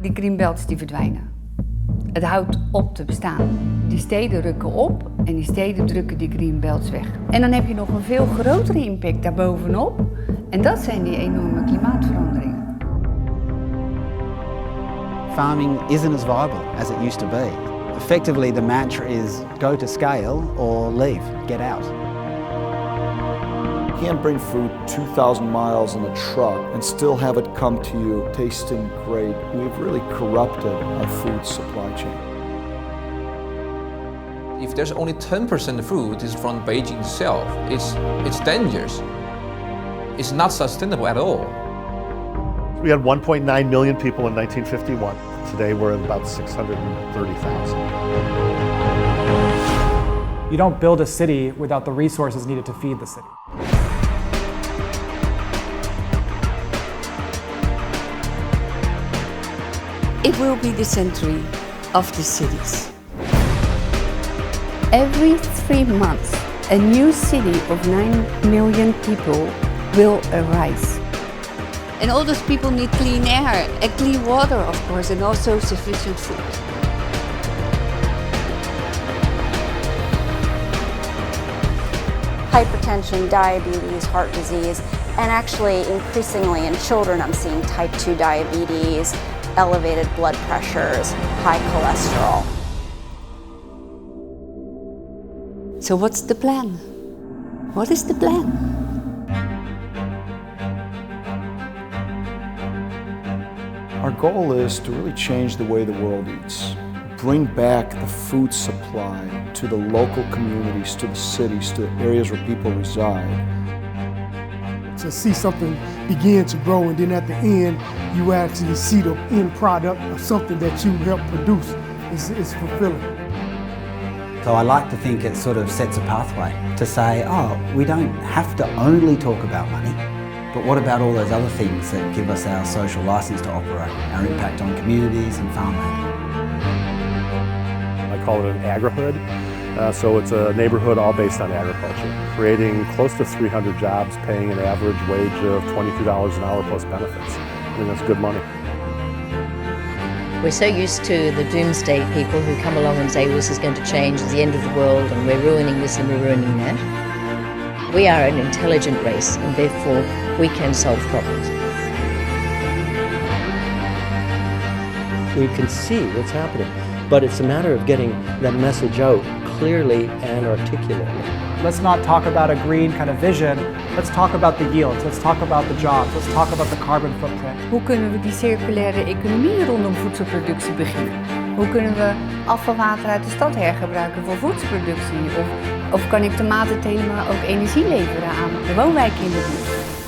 Die greenbelts die verdwijnen. Het houdt op te bestaan. Die steden rukken op en die steden drukken die greenbelts weg. En dan heb je nog een veel grotere impact daarbovenop. En dat zijn die enorme klimaatveranderingen. Farming isn't as viable as it used to be. Effectively, the mantra is go to scale or leave, get out. You can't bring food 2,000 miles in a truck and still have it come to you tasting great. We've really corrupted our food supply chain. If there's only 10% of food is from Beijing itself, it's dangerous. It's not sustainable at all. We had 1.9 million people in 1951. Today we're at about 630,000. You don't build a city without the resources needed to feed the city. It will be the century of the cities. Every 3 months, a new city of 9 million people will arise. And all those people need clean air and clean water, of course, and also sufficient food. Hypertension, diabetes, heart disease, and actually increasingly in children I'm seeing type 2 diabetes, elevated blood pressures, high cholesterol. So what's the plan? What is the plan? Our goal is to really change the way the world eats. Bring back the food supply to the local communities, to the cities, to the areas where people reside. To see something begin to grow and then at the end you actually see the end product of something that you helped produce is fulfilling. So I like to think it sort of sets a pathway to say, oh, we don't have to only talk about money, but what about all those other things that give us our social license to operate, our impact on communities and farmland? I call it an agrihood. So it's a neighborhood all based on agriculture, creating close to 300 jobs, paying an average wage of $22 an hour plus benefits. I mean, that's good money. We're so used to the doomsday people who come along and say, well, this is going to change, it's the end of the world, and we're ruining this and we're ruining that. We are an intelligent race, and therefore we can solve problems. We can see what's happening, but it's a matter of getting that message out clearly and articulately. Let's not talk about a green kind of vision. Let's talk about the yields. Let's talk about the jobs. Let's talk about the carbon footprint. Hoe kunnen we die circulaire economie rondom voedselproductie beginnen? Hoe kunnen we afvalwater uit de stad hergebruiken voor voedselproductie? Of kan ik tomaten telen maar ook energie leveren aan de woonwijken in de buurt?